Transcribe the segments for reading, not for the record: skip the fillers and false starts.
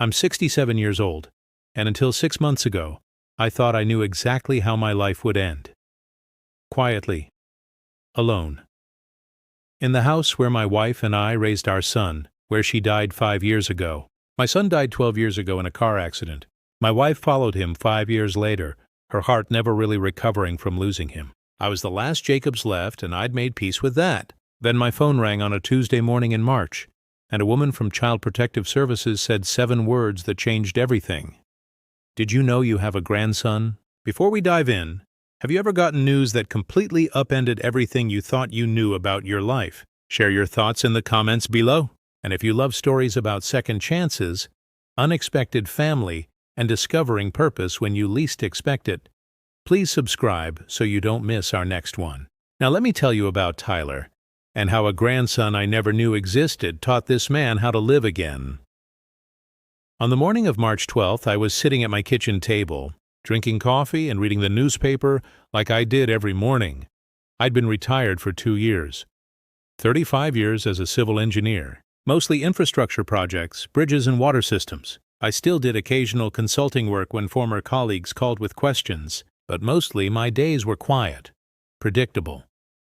I'm 67 years old, and until 6 months ago, I thought I knew exactly how my life would end. Quietly. Alone. In the house where my wife and I raised our son, where she died 5 years ago. My son died 12 years ago in a car accident. My wife followed him 5 years later, her heart never really recovering from losing him. I was the last Jacobs left, and I'd made peace with that. Then my phone rang on a Tuesday morning in March, and a woman from Child Protective Services said 7 words that changed everything. Did you know you have a grandson? Before we dive in, have you ever gotten news that completely upended everything you thought you knew about your life? Share your thoughts in the comments below. And if you love stories about second chances, unexpected family, and discovering purpose when you least expect it, please subscribe so you don't miss our next one. Now let me tell you about Tyler, and how a grandson I never knew existed taught this man how to live again. On the morning of March 12th, I was sitting at my kitchen table, drinking coffee and reading the newspaper like I did every morning. I'd been retired for 2 years. 35 years as a civil engineer, mostly infrastructure projects, bridges and water systems. I still did occasional consulting work when former colleagues called with questions, but mostly my days were quiet, predictable.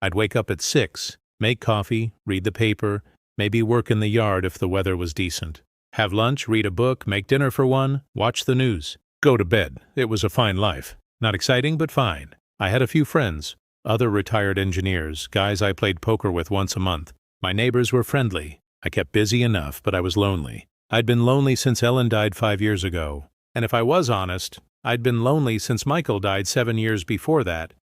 I'd wake up at 6, make coffee, read the paper, maybe work in the yard if the weather was decent. Have lunch, read a book, make dinner for one, watch the news. Go to bed. It was a fine life. Not exciting, but fine. I had a few friends, other retired engineers, guys I played poker with once a month. My neighbors were friendly. I kept busy enough, but I was lonely. I'd been lonely since Ellen died 5 years ago. And if I was honest, I'd been lonely since Michael died 7 years before that.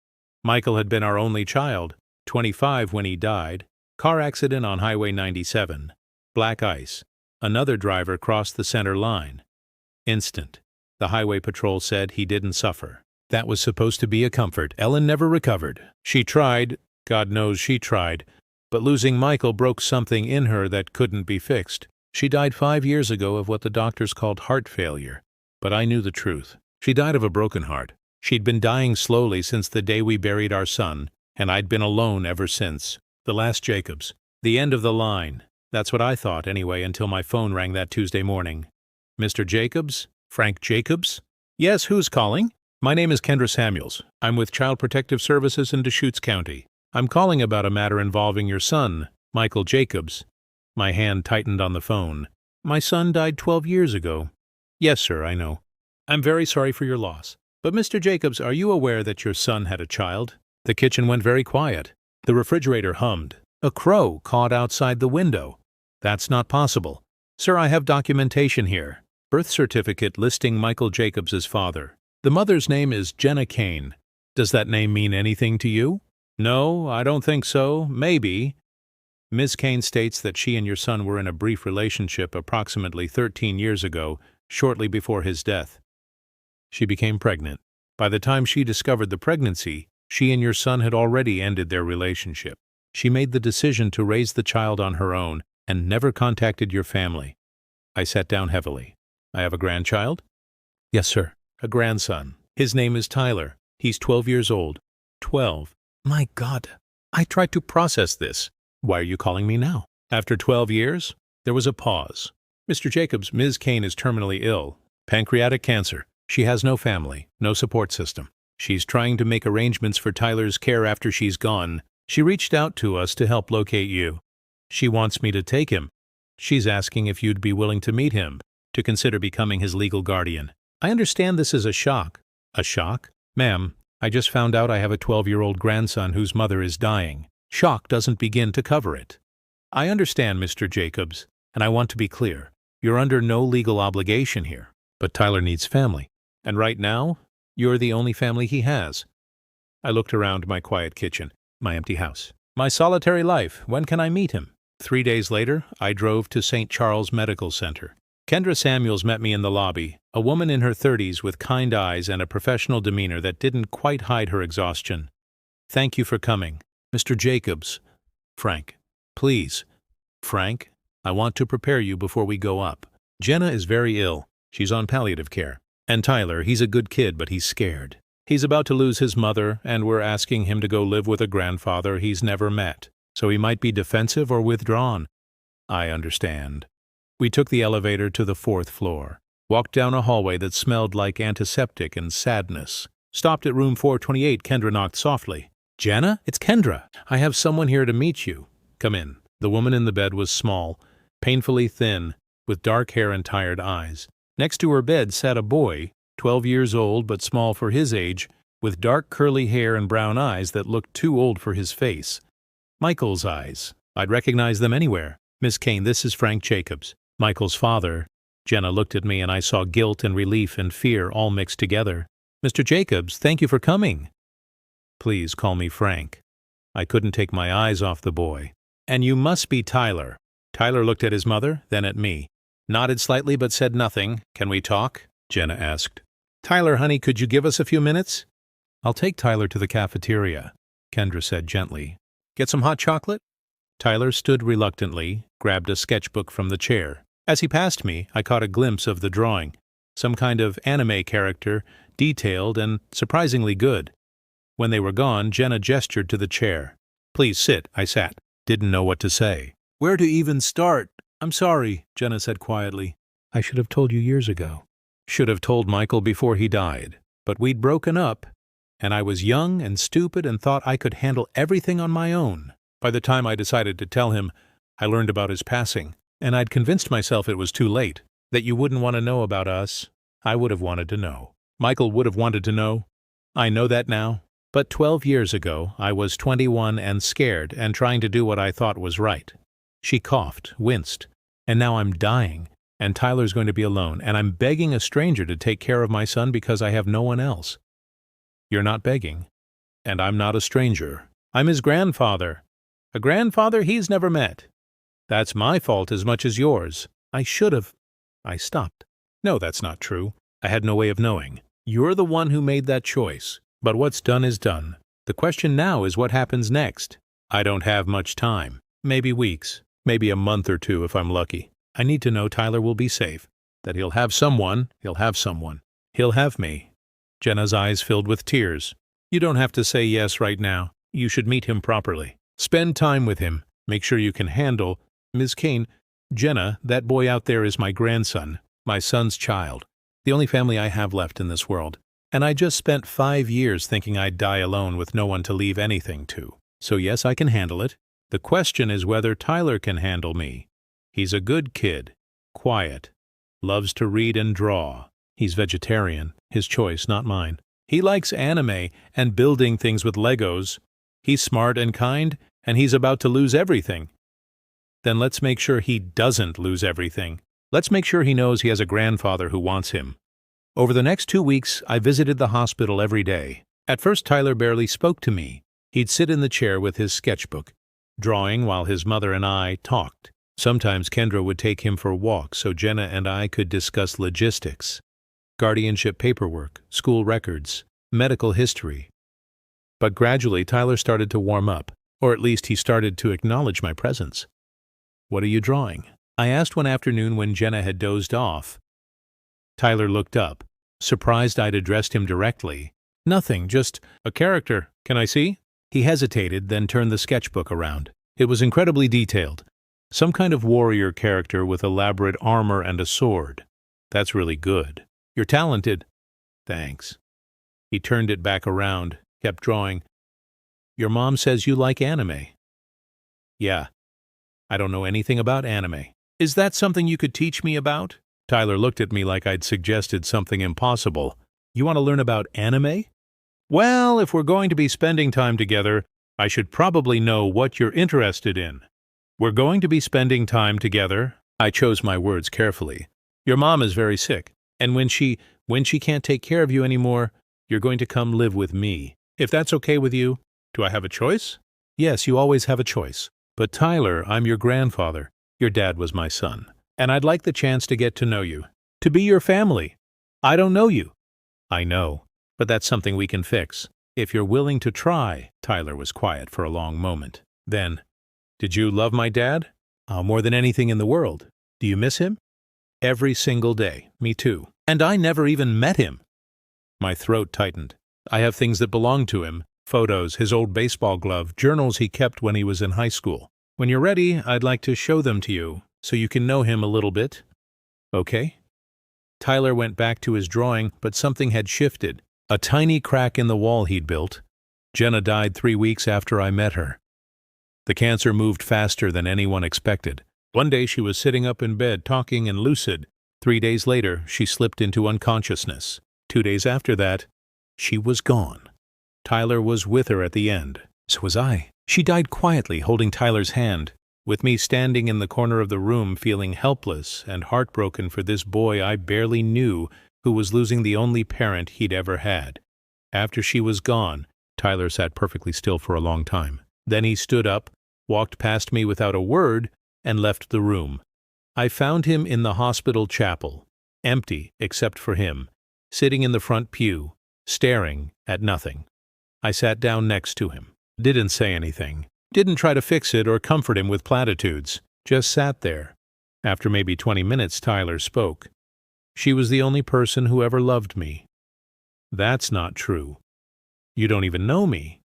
Michael had been our only child. 25 when he died, car accident on Highway 97, black ice, another driver crossed the center line. Instant. The highway patrol said he didn't suffer. That was supposed to be a comfort. Ellen never recovered. She tried, God knows she tried, but losing Michael broke something in her that couldn't be fixed. She died 5 years ago of what the doctors called heart failure, but I knew the truth. She died of a broken heart. She'd been dying slowly since the day we buried our son, and I'd been alone ever since. The last Jacobs. The end of the line. That's what I thought anyway until my phone rang that Tuesday morning. Mr. Jacobs? Frank Jacobs? Yes, who's calling? My name is Kendra Samuels. I'm with Child Protective Services in Deschutes County. I'm calling about a matter involving your son, Michael Jacobs. My hand tightened on the phone. My son died 12 years ago. Yes, sir, I know. I'm very sorry for your loss. But Mr. Jacobs, are you aware that your son had a child? The kitchen went very quiet. The refrigerator hummed. A crow cawed outside the window. That's not possible. Sir, I have documentation here. Birth certificate listing Michael Jacobs as father. The mother's name is Jenna Kane. Does that name mean anything to you? No, I don't think so. Maybe. Ms. Kane states that she and your son were in a brief relationship approximately 13 years ago, shortly before his death. She became pregnant. By the time she discovered the pregnancy, she and your son had already ended their relationship. She made the decision to raise the child on her own and never contacted your family. I sat down heavily. I have a grandchild? Yes, sir. A grandson. His name is Tyler. He's 12 years old. 12. My God. I tried to process this. Why are you calling me now? After 12 years? There was a pause. Mr. Jacobs, Ms. Kane is terminally ill. Pancreatic cancer. She has no family, no support system. She's trying to make arrangements for Tyler's care after she's gone. She reached out to us to help locate you. She wants me to take him. She's asking if you'd be willing to meet him, to consider becoming his legal guardian. I understand this is a shock. A shock? Ma'am, I just found out I have a 12-year-old grandson whose mother is dying. Shock doesn't begin to cover it. I understand, Mr. Jacobs, and I want to be clear. You're under no legal obligation here. But Tyler needs family. And right now, you're the only family he has. I looked around my quiet kitchen, my empty house. My solitary life. When can I meet him? 3 days later, I drove to St. Charles Medical Center. Kendra Samuels met me in the lobby, a woman in her 30s with kind eyes and a professional demeanor that didn't quite hide her exhaustion. Thank you for coming. Mr. Jacobs. Frank. Please. Frank, I want to prepare you before we go up. Jenna is very ill. She's on palliative care. And Tyler, he's a good kid, but he's scared. He's about to lose his mother, and we're asking him to go live with a grandfather he's never met. So he might be defensive or withdrawn. I understand. We took the elevator to the 4th floor, walked down a hallway that smelled like antiseptic and sadness. Stopped at room 428. Kendra knocked softly. "Jenna, it's Kendra. I have someone here to meet you. Come in." The woman in the bed was small, painfully thin, with dark hair and tired eyes. Next to her bed sat a boy, 12 years old but small for his age, with dark curly hair and brown eyes that looked too old for his face. Michael's eyes. I'd recognize them anywhere. "Miss Kane, this is Frank Jacobs, Michael's father." Jenna looked at me and I saw guilt and relief and fear all mixed together. "Mr. Jacobs, thank you for coming." "Please call me Frank." I couldn't take my eyes off the boy. "And you must be Tyler." Tyler looked at his mother, then at me. Nodded slightly but said nothing. "Can we talk?" Jenna asked. "Tyler, honey, could you give us a few minutes?" "I'll take Tyler to the cafeteria," Kendra said gently. "Get some hot chocolate?" Tyler stood reluctantly, grabbed a sketchbook from the chair. As he passed me, I caught a glimpse of the drawing. Some kind of anime character, detailed and surprisingly good. When they were gone, Jenna gestured to the chair. "Please sit." I sat. Didn't know what to say. "Where to even start? I'm sorry," Jenna said quietly. "I should have told you years ago." Should have told Michael before he died. But we'd broken up, and I was young and stupid and thought I could handle everything on my own. By the time I decided to tell him, I learned about his passing, and I'd convinced myself it was too late, that you wouldn't want to know about us. I would have wanted to know. Michael would have wanted to know. I know that now. But 12 years ago, I was 21 and scared and trying to do what I thought was right. She coughed, winced, and now I'm dying, and Tyler's going to be alone, and I'm begging a stranger to take care of my son because I have no one else. You're not begging, and I'm not a stranger. I'm his grandfather. A grandfather he's never met. That's my fault as much as yours. I should have. I stopped. No, that's not true. I had no way of knowing. You're the one who made that choice. But what's done is done. The question now is what happens next. I don't have much time. Maybe weeks. Maybe a month or two if I'm lucky. I need to know Tyler will be safe. That he'll have someone. He'll have someone. He'll have me. Jenna's eyes filled with tears. You don't have to say yes right now. You should meet him properly. Spend time with him. Make sure you can handle. Ms. Kane, Jenna, that boy out there is my grandson, my son's child, the only family I have left in this world. And I just spent 5 years thinking I'd die alone with no one to leave anything to. So yes, I can handle it. The question is whether Tyler can handle me. He's a good kid, quiet, loves to read and draw. He's vegetarian, his choice, not mine. He likes anime and building things with Legos. He's smart and kind, and he's about to lose everything. Then let's make sure he doesn't lose everything. Let's make sure he knows he has a grandfather who wants him. Over the next 2 weeks, I visited the hospital every day. At first, Tyler barely spoke to me. He'd sit in the chair with his sketchbook, drawing while his mother and I talked. Sometimes Kendra would take him for walks so Jenna and I could discuss logistics, guardianship paperwork, school records, medical history. But gradually, Tyler started to warm up, or at least he started to acknowledge my presence. "What are you drawing?" I asked one afternoon when Jenna had dozed off. Tyler looked up, surprised I'd addressed him directly. "Nothing, just a character. Can I see?" He hesitated, then turned the sketchbook around. It was incredibly detailed. Some kind of warrior character with elaborate armor and a sword. "That's really good. You're talented." "Thanks." He turned it back around, kept drawing. "Your mom says you like anime." "Yeah. I don't know anything about anime." "Is that something you could teach me about?" Tyler looked at me like I'd suggested something impossible. "You want to learn about anime?" "Well, if we're going to be spending time together, I should probably know what you're interested in." "We're going to be spending time together." I chose my words carefully. "Your mom is very sick, and when she can't take care of you anymore, you're going to come live with me. If that's okay with you." "Do I have a choice?" "Yes, you always have a choice. But Tyler, I'm your grandfather. Your dad was my son. And I'd like the chance to get to know you. To be your family. I don't know you." "I know, but that's something we can fix. If you're willing to try." Tyler was quiet for a long moment. Then, "Did you love my dad?" "More than anything in the world. Do you miss him?" "Every single day. Me too. And I never even met him." My throat tightened. "I have things that belong to him. Photos, his old baseball glove, journals he kept when he was in high school. When you're ready, I'd like to show them to you. so you can know him a little bit. Okay? Tyler went back to his drawing, but something had shifted. A tiny crack in the wall he'd built. Jenna died 3 weeks after I met her. The cancer moved faster than anyone expected. One day she was sitting up in bed, talking and lucid. 3 days later, she slipped into unconsciousness. 2 days after that, she was gone. Tyler was with her at the end. So was I. She died quietly, holding Tyler's hand, with me standing in the corner of the room feeling helpless and heartbroken for this boy I barely knew who was losing the only parent he'd ever had. After she was gone, Tyler sat perfectly still for a long time. Then he stood up, walked past me without a word, and left the room. I found him in the hospital chapel, empty except for him, sitting in the front pew, staring at nothing. I sat down next to him. Didn't say anything. Didn't try to fix it or comfort him with platitudes. Just sat there. After maybe 20 minutes, Tyler spoke. She was the only person who ever loved me. That's not true. You don't even know me.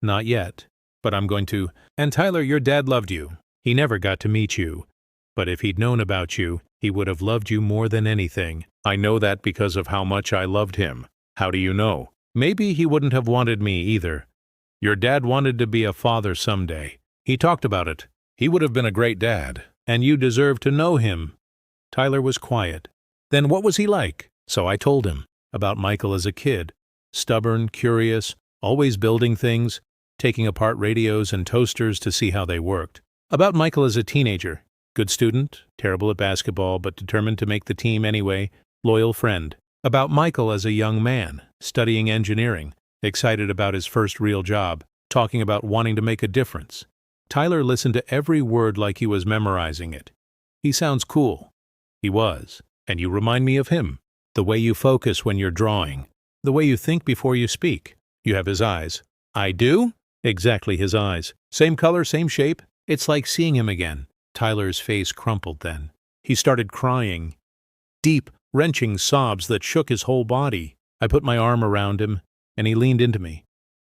Not yet, but I'm going to. And Tyler, your dad loved you. He never got to meet you. But if he'd known about you, he would have loved you more than anything. I know that because of how much I loved him. How do you know? Maybe he wouldn't have wanted me either. Your dad wanted to be a father someday. He talked about it. He would have been a great dad, and you deserve to know him. Tyler was quiet. Then what was he like? So I told him about Michael as a kid. Stubborn, curious, always building things, taking apart radios and toasters to see how they worked. About Michael as a teenager. Good student, terrible at basketball, but determined to make the team anyway, loyal friend. About Michael as a young man, studying engineering, excited about his first real job, talking about wanting to make a difference. Tyler listened to every word like he was memorizing it. He sounds cool. He was. And you remind me of him. The way you focus when you're drawing. The way you think before you speak. You have his eyes. I do? Exactly his eyes. Same color, same shape. It's like seeing him again. Tyler's face crumpled then. He started crying. Deep, wrenching sobs that shook his whole body. I put my arm around him, and he leaned into me.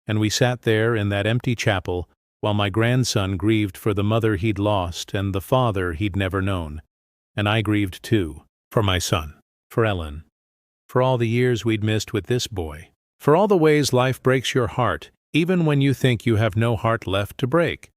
And we sat there in that empty chapel while my grandson grieved for the mother he'd lost and the father he'd never known. And I grieved too, for my son, for Ellen, for all the years we'd missed with this boy, for all the ways life breaks your heart, even when you think you have no heart left to break.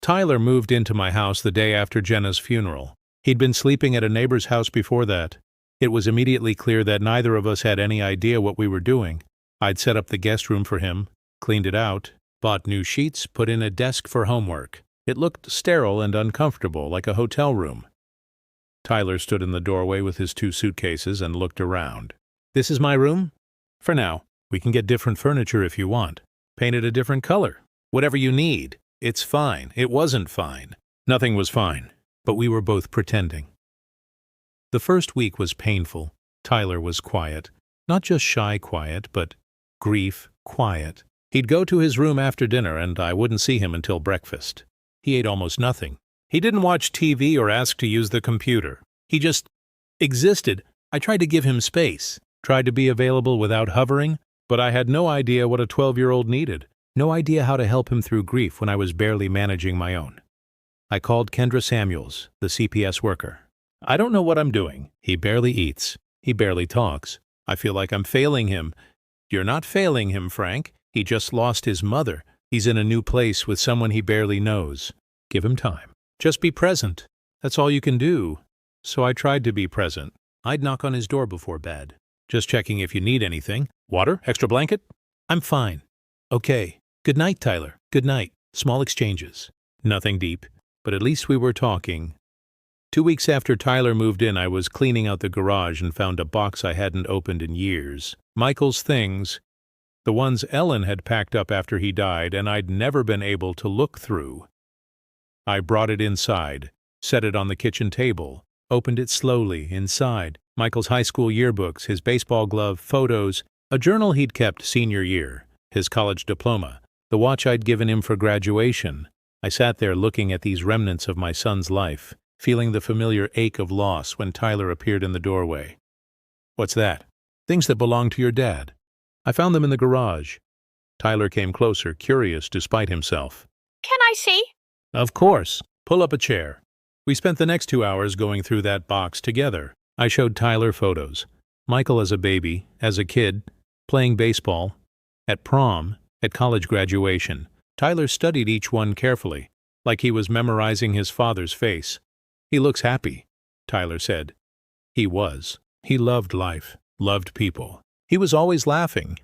Tyler moved into my house the day after Jenna's funeral. He'd been sleeping at a neighbor's house before that. It was immediately clear that neither of us had any idea what we were doing. I'd set up the guest room for him, cleaned it out, bought new sheets, put in a desk for homework. It looked sterile and uncomfortable, like a hotel room. Tyler stood in the doorway with his 2 suitcases and looked around. This is my room? For now. We can get different furniture if you want. Paint it a different color. Whatever you need. It's fine. It wasn't fine. Nothing was fine. But we were both pretending. The first week was painful. Tyler was quiet. Not just shy quiet, but grief quiet. He'd go to his room after dinner, and I wouldn't see him until breakfast. He ate almost nothing. He didn't watch TV or ask to use the computer. He just existed. I tried to give him space, tried to be available without hovering, but I had no idea what a 12-year-old needed, no idea how to help him through grief when I was barely managing my own. I called Kendra Samuels, the CPS worker. I don't know what I'm doing. He barely eats. He barely talks. I feel like I'm failing him. You're not failing him, Frank. He just lost his mother. He's in a new place with someone he barely knows. Give him time. Just be present. That's all you can do. So I tried to be present. I'd knock on his door before bed. Just checking if you need anything. Water? Extra blanket? I'm fine. Okay. Good night, Tyler. Good night. Small exchanges. Nothing deep. But at least we were talking. 2 weeks after Tyler moved in, I was cleaning out the garage and found a box I hadn't opened in years. Michael's things. The ones Ellen had packed up after he died, and I'd never been able to look through. I brought it inside, set it on the kitchen table, opened it slowly. Inside, Michael's high school yearbooks, his baseball glove, photos, a journal he'd kept senior year, his college diploma, the watch I'd given him for graduation. I sat there looking at these remnants of my son's life, feeling the familiar ache of loss when Tyler appeared in the doorway. What's that? Things that belong to your dad. I found them in the garage. Tyler came closer, curious despite himself. Can I see? Of course. Pull up a chair. We spent the next 2 hours going through that box together. I showed Tyler photos. Michael as a baby, as a kid, playing baseball, at prom, at college graduation. Tyler studied each one carefully, like he was memorizing his father's face. "He looks happy," Tyler said. He was. He loved life, loved people. He was always laughing.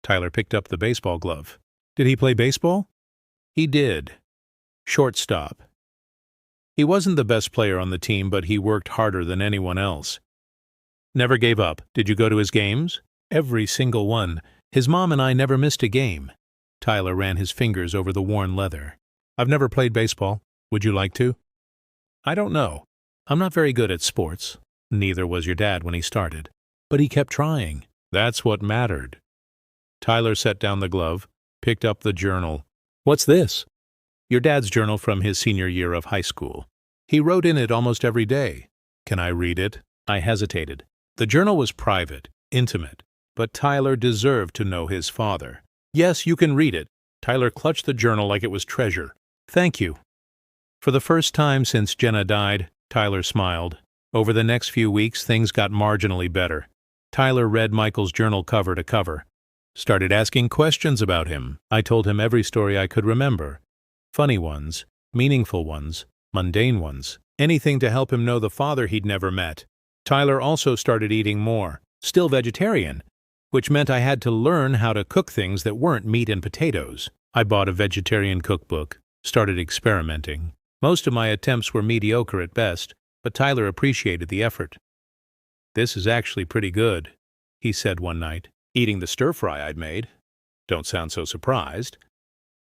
Tyler picked up the baseball glove. "Did he play baseball?" "He did. Shortstop. He wasn't the best player on the team, but he worked harder than anyone else. Never gave up. Did you go to his games?" "Every single one. His mom and I never missed a game." Tyler ran his fingers over the worn leather. "I've never played baseball. Would you like to?" "I don't know. I'm not very good at sports. Neither was your dad when he started. But he kept trying. That's what mattered." Tyler set down the glove, picked up the journal. "What's this?" "Your dad's journal from his senior year of high school. He wrote in it almost every day." "Can I read it?" I hesitated. The journal was private, intimate, but Tyler deserved to know his father. "Yes, you can read it." Tyler clutched the journal like it was treasure. "Thank you." For the first time since Jenna died, Tyler smiled. Over the next few weeks, things got marginally better. Tyler read Michael's journal cover to cover. Started asking questions about him. I told him every story I could remember. Funny ones, meaningful ones, mundane ones. Anything to help him know the father he'd never met. Tyler also started eating more. Still vegetarian, which meant I had to learn how to cook things that weren't meat and potatoes. I bought a vegetarian cookbook, started experimenting. Most of my attempts were mediocre at best, but Tyler appreciated the effort. "This is actually pretty good," he said one night, eating the stir-fry I'd made. "Don't sound so surprised."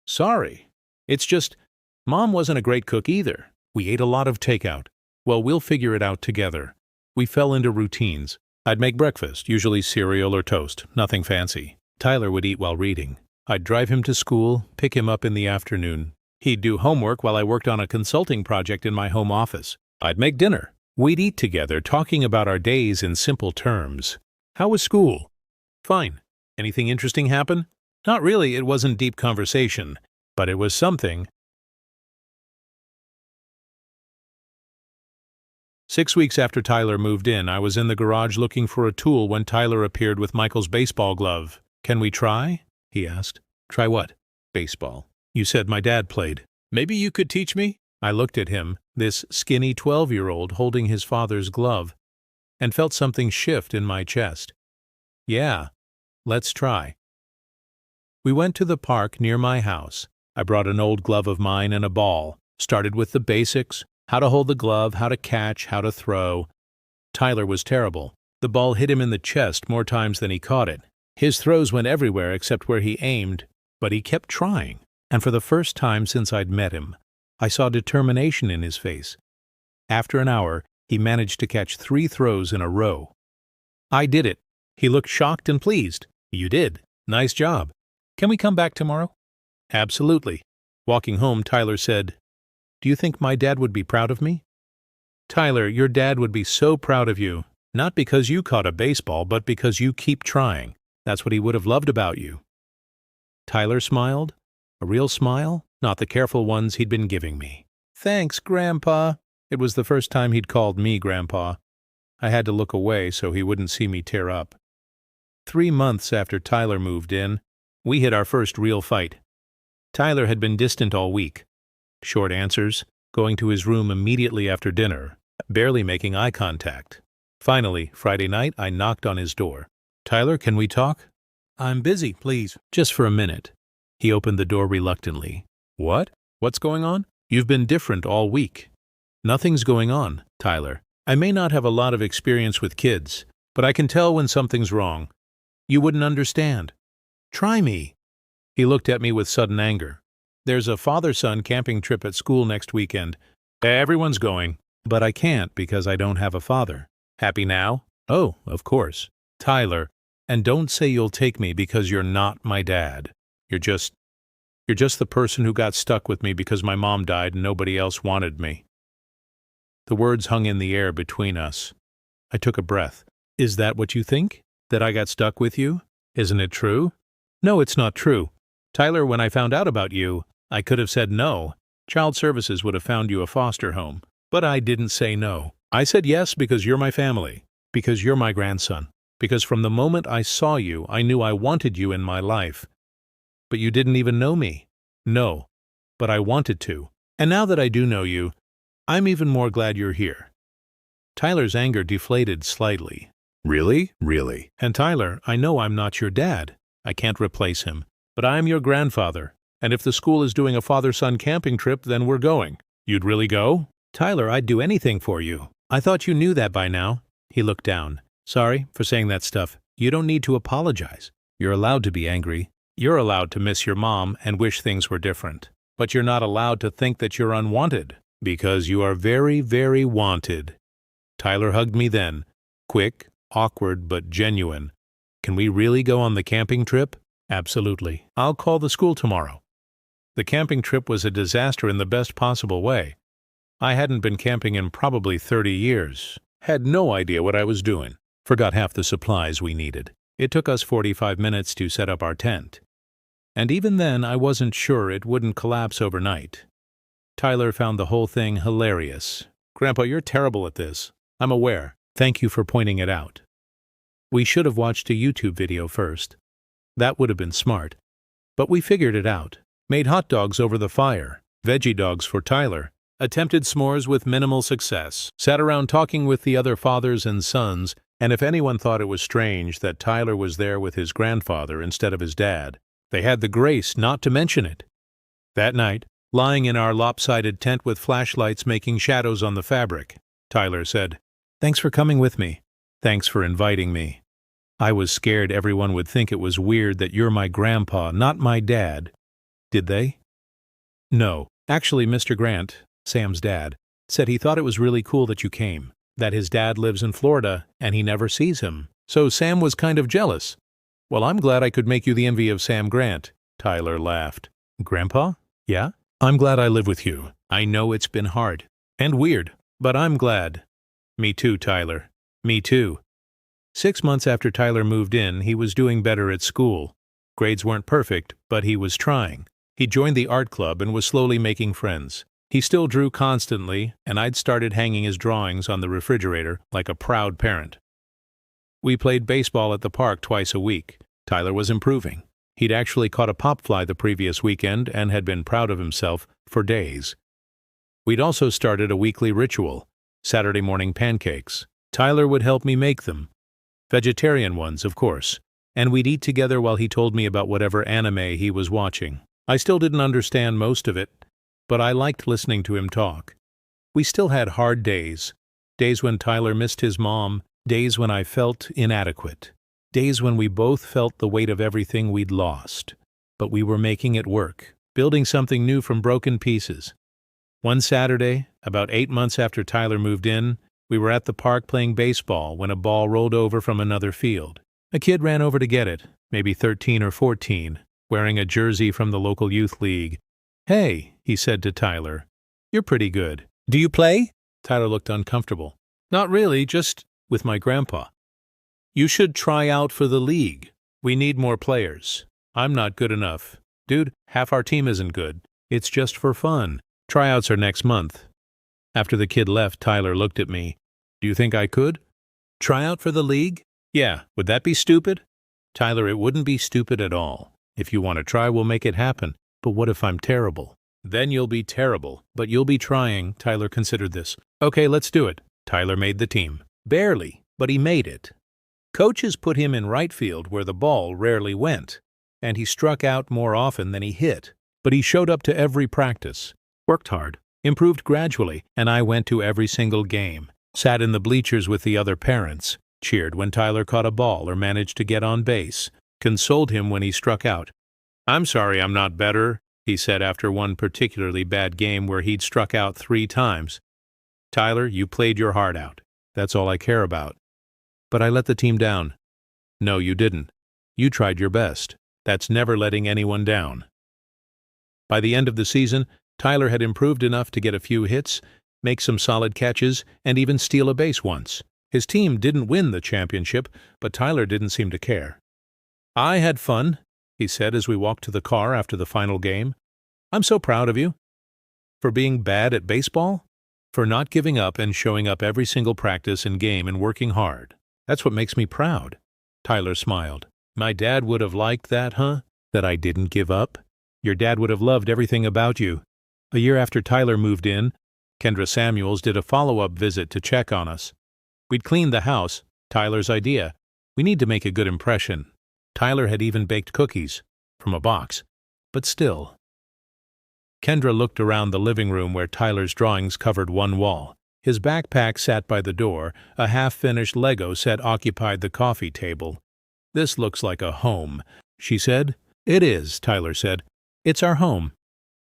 "Sorry. It's just, Mom wasn't a great cook either. We ate a lot of takeout. Well, we'll figure it out together." We fell into routines. I'd make breakfast, usually cereal or toast, nothing fancy. Tyler would eat while reading. I'd drive him to school, pick him up in the afternoon. He'd do homework while I worked on a consulting project in my home office. I'd make dinner. We'd eat together, talking about our days in simple terms. "How was school?" "Fine. Anything interesting happen?" "Not really, it wasn't deep conversation, but it was something." 6 weeks after Tyler moved in, I was in the garage looking for a tool when Tyler appeared with Michael's baseball glove. "Can we try?" he asked. "Try what?" "Baseball. You said my dad played. Maybe you could teach me?" I looked at him, this skinny 12-year-old holding his father's glove, and felt something shift in my chest. "Yeah, let's try." We went to the park near my house. I brought an old glove of mine and a ball. Started with the basics. How to hold the glove, how to catch, how to throw. Tyler was terrible. The ball hit him in the chest more times than he caught it. His throws went everywhere except where he aimed, but he kept trying. And for the first time since I'd met him, I saw determination in his face. After an hour, he managed to catch 3 throws in a row. "I did it." He looked shocked and pleased. "You did. Nice job. Can we come back tomorrow?" "Absolutely." Walking home, Tyler said, "Do you think my dad would be proud of me?" "Tyler, your dad would be so proud of you. Not because you caught a baseball, but because you keep trying. That's what he would have loved about you." Tyler smiled. A real smile, not the careful ones he'd been giving me. "Thanks, Grandpa." It was the first time he'd called me Grandpa. I had to look away so he wouldn't see me tear up. 3 months after Tyler moved in, we had our first real fight. Tyler had been distant all week. Short answers, going to his room immediately after dinner, barely making eye contact. Finally, Friday night, I knocked on his door. "Tyler, can we talk?" "I'm busy, please." "Just for a minute." He opened the door reluctantly. "What? What's going on?" "You've been different all week." "Nothing's going on, Tyler. I may not have a lot of experience with kids, but I can tell when something's wrong. You wouldn't understand. Try me." He looked at me with sudden anger. "There's a father-son camping trip at school next weekend. Everyone's going. But I can't because I don't have a father. Happy now?" "Oh, of course." "Tyler, and don't say you'll take me because you're not my dad. You're just the person who got stuck with me because my mom died and nobody else wanted me." The words hung in the air between us. I took a breath. "Is that what you think? That I got stuck with you? Isn't it true?" "No, it's not true. Tyler, when I found out about you, I could have said no. Child Services would have found you a foster home. But I didn't say no. I said yes because you're my family, because you're my grandson, because from the moment I saw you, I knew I wanted you in my life. But you didn't even know me. No, but I wanted to. And now that I do know you, I'm even more glad you're here. Tyler's anger deflated slightly. Really? Really? And Tyler, I know I'm not your dad. I can't replace him. But I'm your grandfather. And if the school is doing a father-son camping trip, then we're going. You'd really go? Tyler, I'd do anything for you. I thought you knew that by now. He looked down. Sorry for saying that stuff. You don't need to apologize. You're allowed to be angry. You're allowed to miss your mom and wish things were different. But you're not allowed to think that you're unwanted, because you are very, very wanted. Tyler hugged me then. Quick, awkward, but genuine. Can we really go on the camping trip? Absolutely. I'll call the school tomorrow. The camping trip was a disaster in the best possible way. I hadn't been camping in probably 30 years. Had no idea what I was doing. Forgot half the supplies we needed. It took us 45 minutes to set up our tent. And even then, I wasn't sure it wouldn't collapse overnight. Tyler found the whole thing hilarious. Grandpa, you're terrible at this. I'm aware. Thank you for pointing it out. We should have watched a YouTube video first. That would have been smart. But we figured it out. Made hot dogs over the fire. Veggie dogs for Tyler. Attempted s'mores with minimal success. Sat around talking with the other fathers and sons, and if anyone thought it was strange that Tyler was there with his grandfather instead of his dad, they had the grace not to mention it. That night, lying in our lopsided tent with flashlights making shadows on the fabric, Tyler said, "Thanks for coming with me. Thanks for inviting me. I was scared everyone would think it was weird that you're my grandpa, not my dad." Did they? No. Actually, Mr. Grant, Sam's dad, said he thought it was really cool that you came, that his dad lives in Florida and he never sees him. So Sam was kind of jealous. Well, I'm glad I could make you the envy of Sam Grant. Tyler laughed. Grandpa? Yeah? I'm glad I live with you. I know it's been hard and weird, but I'm glad. Me too, Tyler. Me too. 6 months after Tyler moved in, he was doing better at school. Grades weren't perfect, but he was trying. He joined the art club and was slowly making friends. He still drew constantly, and I'd started hanging his drawings on the refrigerator like a proud parent. We played baseball at the park twice a week. Tyler was improving. He'd actually caught a pop fly the previous weekend and had been proud of himself for days. We'd also started a weekly ritual, Saturday morning pancakes. Tyler would help me make them. Vegetarian ones, of course. And we'd eat together while he told me about whatever anime he was watching. I still didn't understand most of it, but I liked listening to him talk. We still had hard days. Days when Tyler missed his mom, days when I felt inadequate. Days when we both felt the weight of everything we'd lost. But we were making it work, building something new from broken pieces. One Saturday, about 8 months after Tyler moved in, we were at the park playing baseball when a ball rolled over from another field. A kid ran over to get it, maybe 13 or 14, wearing a jersey from the local youth league. "Hey," he said to Tyler, "you're pretty good. Do you play?" Tyler looked uncomfortable. "Not really, just with my grandpa." "You should try out for the league. We need more players. I'm not good enough. Dude, half our team isn't good. It's just for fun. Tryouts are next month." After the kid left, Tyler looked at me. "Do you think I could? Try out for the league? Yeah, would that be stupid?" "Tyler, it wouldn't be stupid at all. If you want to try, we'll make it happen. But what if I'm terrible?" "Then you'll be terrible, but you'll be trying." Tyler considered this. "Okay, let's do it." Tyler made the team. Barely, but he made it. Coaches put him in right field where the ball rarely went, and he struck out more often than he hit. But he showed up to every practice, worked hard, improved gradually, and I went to every single game, sat in the bleachers with the other parents, cheered when Tyler caught a ball or managed to get on base, consoled him when he struck out. "I'm sorry I'm not better," he said after one particularly bad game where he'd struck out 3 times. "Tyler, you played your heart out. That's all I care about." "But I let the team down." "No, you didn't. You tried your best. That's never letting anyone down." By the end of the season, Tyler had improved enough to get a few hits, make some solid catches, and even steal a base once. His team didn't win the championship, but Tyler didn't seem to care. "I had fun," he said as we walked to the car after the final game. "I'm so proud of you." "For being bad at baseball?" For not giving up and showing up every single practice and game and working hard. That's what makes me proud. Tyler smiled. My dad would have liked that, huh? That I didn't give up? Your dad would have loved everything about you. A year after Tyler moved in, Kendra Samuels did a follow-up visit to check on us. We'd cleaned the house, Tyler's idea. We need to make a good impression. Tyler had even baked cookies, from a box. But still. Kendra looked around the living room where Tyler's drawings covered one wall. His backpack sat by the door, a half-finished Lego set occupied the coffee table. This looks like a home, she said. It is, Tyler said. It's our home.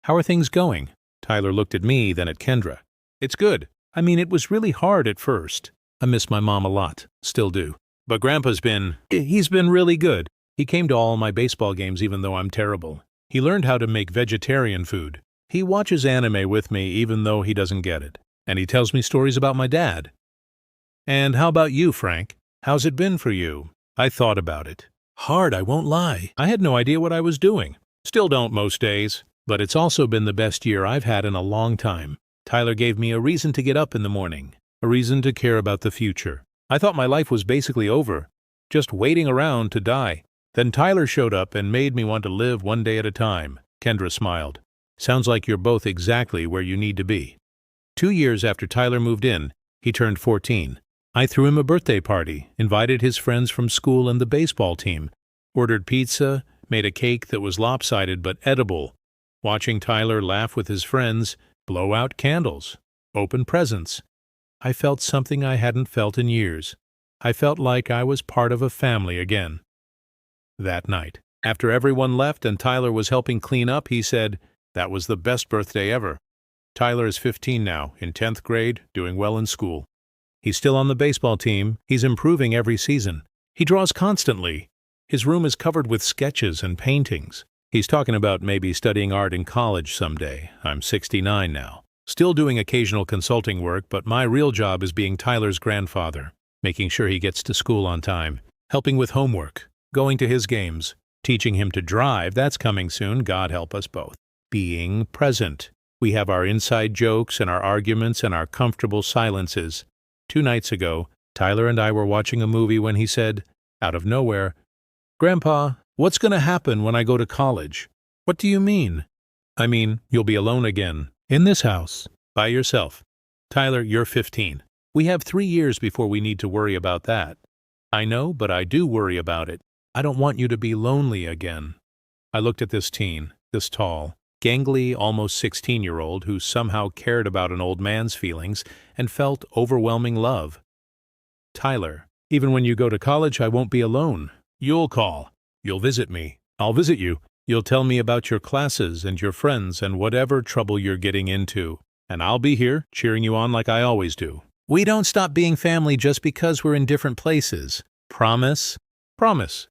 How are things going? Tyler looked at me, then at Kendra. It's good. I mean, it was really hard at first. I miss my mom a lot, still do. But Grandpa's he's been really good. He came to all my baseball games even though I'm terrible. He learned how to make vegetarian food. He watches anime with me even though he doesn't get it. And he tells me stories about my dad. And how about you, Frank? How's it been for you? I thought about it. Hard, I won't lie. I had no idea what I was doing. Still don't most days. But it's also been the best year I've had in a long time. Tyler gave me a reason to get up in the morning. A reason to care about the future. I thought my life was basically over. Just waiting around to die. Then Tyler showed up and made me want to live one day at a time. Kendra smiled. Sounds like you're both exactly where you need to be. 2 years after Tyler moved in, he turned 14. I threw him a birthday party, invited his friends from school and the baseball team, ordered pizza, made a cake that was lopsided but edible, watching Tyler laugh with his friends, blow out candles, open presents. I felt something I hadn't felt in years. I felt like I was part of a family again. That night, after everyone left and Tyler was helping clean up, he said, "That was the best birthday ever." Tyler is 15 now, in 10th grade, doing well in school. He's still on the baseball team. He's improving every season. He draws constantly. His room is covered with sketches and paintings. He's talking about maybe studying art in college someday. I'm 69 now. Still doing occasional consulting work, but my real job is being Tyler's grandfather, making sure he gets to school on time, helping with homework, going to his games, teaching him to drive, that's coming soon, God help us both. Being present. We have our inside jokes and our arguments and our comfortable silences. 2 nights ago, Tyler and I were watching a movie when he said, out of nowhere, "Grandpa, what's going to happen when I go to college?" "What do you mean?" "I mean, you'll be alone again. In this house. By yourself." "Tyler, you're 15. We have 3 years before we need to worry about that." "I know, but I do worry about it. I don't want you to be lonely again." I looked at this teen, this tall, gangly, almost 16-year-old who somehow cared about an old man's feelings and felt overwhelming love. "Tyler, even when you go to college, I won't be alone. You'll call. You'll visit me. I'll visit you. You'll tell me about your classes and your friends and whatever trouble you're getting into. And I'll be here, cheering you on like I always do. We don't stop being family just because we're in different places. Promise?" "Promise."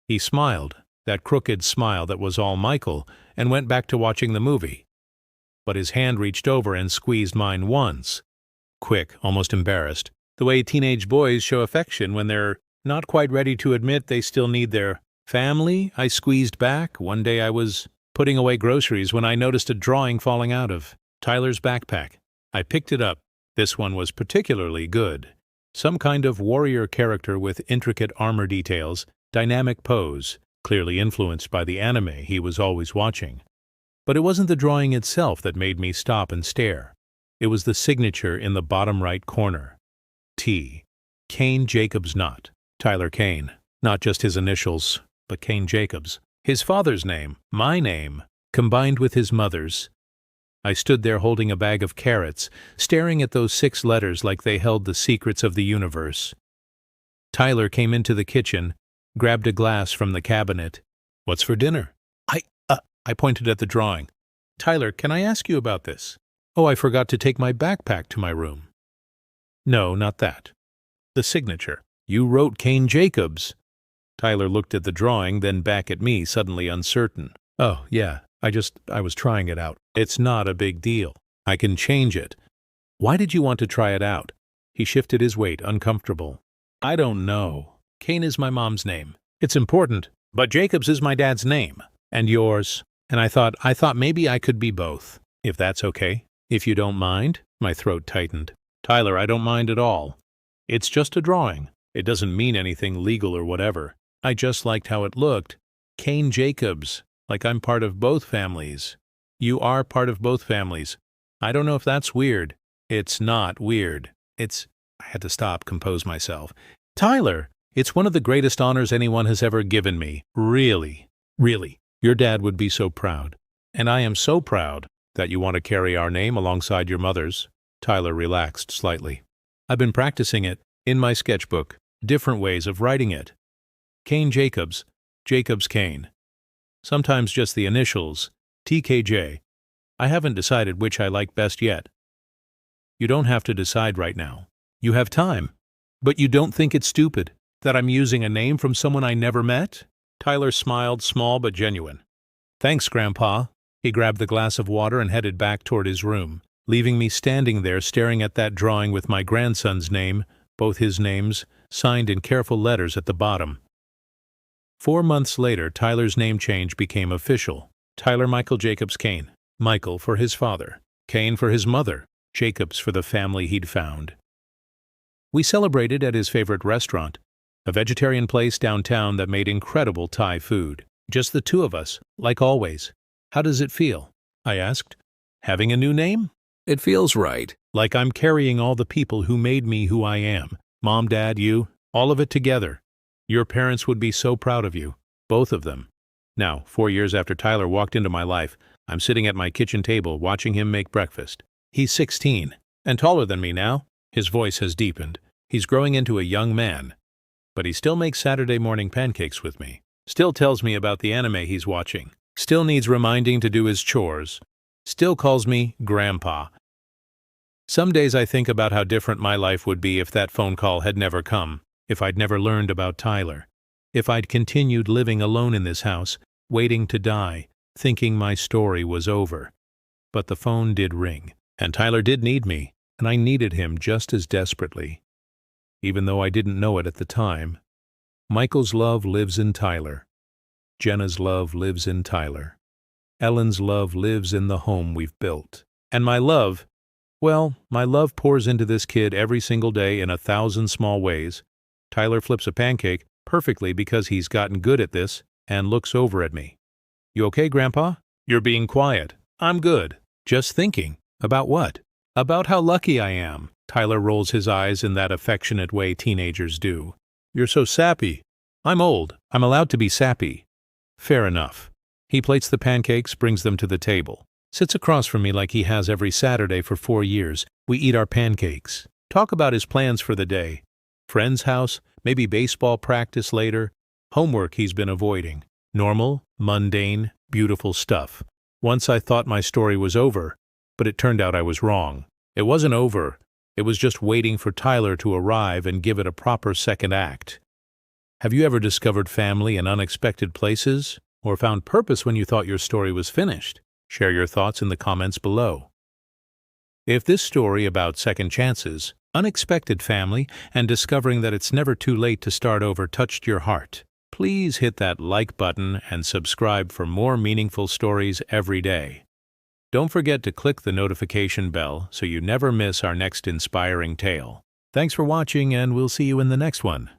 He smiled, that crooked smile that was all Michael, and went back to watching the movie. But his hand reached over and squeezed mine once. Quick, almost embarrassed, the way teenage boys show affection when they're not quite ready to admit they still need their family. I squeezed back. One day I was putting away groceries when I noticed a drawing falling out of Tyler's backpack. I picked it up. This one was particularly good. Some kind of warrior character with intricate armor details, dynamic pose, clearly influenced by the anime he was always watching. But it wasn't the drawing itself that made me stop and stare. It was the signature in the bottom right corner. T. Kane Jacobs Knott. Tyler Kane. Not just his initials, but Kane Jacobs. His father's name, my name, combined with his mother's. I stood there holding a bag of carrots, staring at those 6 letters like they held the secrets of the universe. Tyler came into the kitchen, grabbed a glass from the cabinet. "What's for dinner?" I pointed at the drawing. "Tyler, can I ask you about this?" "Oh, I forgot to take my backpack to my room." "No, not that. The signature. You wrote Kane Jacobs." Tyler looked at the drawing, then back at me, suddenly uncertain. "Oh, yeah, I was trying it out. It's not a big deal. I can change it." "Why did you want to try it out?" He shifted his weight, uncomfortable. "I don't know. Kane is my mom's name. It's important, but Jacobs is my dad's name. And yours. And I thought maybe I could be both, if that's okay." If you don't mind, my throat tightened. Tyler, I don't mind at all. It's just a drawing. It doesn't mean anything legal or whatever. I just liked how it looked. Kane Jacobs, like I'm part of both families. You are part of both families. I don't know if that's weird. It's not weird. I had to stop, compose myself. Tyler, it's one of the greatest honors anyone has ever given me. Really. Really. Your dad would be so proud. And I am so proud that you want to carry our name alongside your mother's. Tyler relaxed slightly. I've been practicing it in my sketchbook, different ways of writing it. Kane Jacobs, Jacobs Kane. Sometimes just the initials, TKJ. I haven't decided which I like best yet. You don't have to decide right now. You have time. But you don't think it's stupid that I'm using a name from someone I never met? Tyler smiled, small but genuine. Thanks, Grandpa. He grabbed the glass of water and headed back toward his room, leaving me standing there staring at that drawing with my grandson's name, both his names, signed in careful letters at the bottom. 4 months later, Tyler's name change became official. Tyler Michael Jacobs Kane. Michael for his father, Kane for his mother, Jacobs for the family he'd found. We celebrated at his favorite restaurant, a vegetarian place downtown that made incredible Thai food. Just the two of us, like always. How does it feel? I asked. Having a new name? It feels right. Like I'm carrying all the people who made me who I am. Mom, Dad, you, all of it together. Your parents would be so proud of you, both of them. Now, 4 years after Tyler walked into my life, I'm sitting at my kitchen table watching him make breakfast. He's 16, and taller than me now. His voice has deepened. He's growing into a young man. But he still makes Saturday morning pancakes with me. Still tells me about the anime he's watching. Still needs reminding to do his chores. Still calls me Grandpa. Some days I think about how different my life would be if that phone call had never come, if I'd never learned about Tyler, if I'd continued living alone in this house, waiting to die, thinking my story was over. But the phone did ring, and Tyler did need me, and I needed him just as desperately. Even though I didn't know it at the time, Michael's love lives in Tyler. Jenna's love lives in Tyler. Ellen's love lives in the home we've built. And my love, well, my love pours into this kid every single day in 1,000 small ways. Tyler flips a pancake perfectly because he's gotten good at this and looks over at me. You okay, Grandpa? You're being quiet. I'm good. Just thinking. About what? About how lucky I am. Tyler rolls his eyes in that affectionate way teenagers do. You're so sappy. I'm old. I'm allowed to be sappy. Fair enough. He plates the pancakes, brings them to the table. Sits across from me like he has every Saturday for 4 years. We eat our pancakes. Talk about his plans for the day. Friend's house, maybe baseball practice later. Homework he's been avoiding. Normal, mundane, beautiful stuff. Once I thought my story was over, but it turned out I was wrong. It wasn't over. It was just waiting for Tyler to arrive and give it a proper second act. Have you ever discovered family in unexpected places? Or found purpose when you thought your story was finished? Share your thoughts in the comments below. If this story about second chances, unexpected family, and discovering that it's never too late to start over touched your heart, please hit that like button and subscribe for more meaningful stories every day. Don't forget to click the notification bell so you never miss our next inspiring tale. Thanks for watching, and we'll see you in the next one.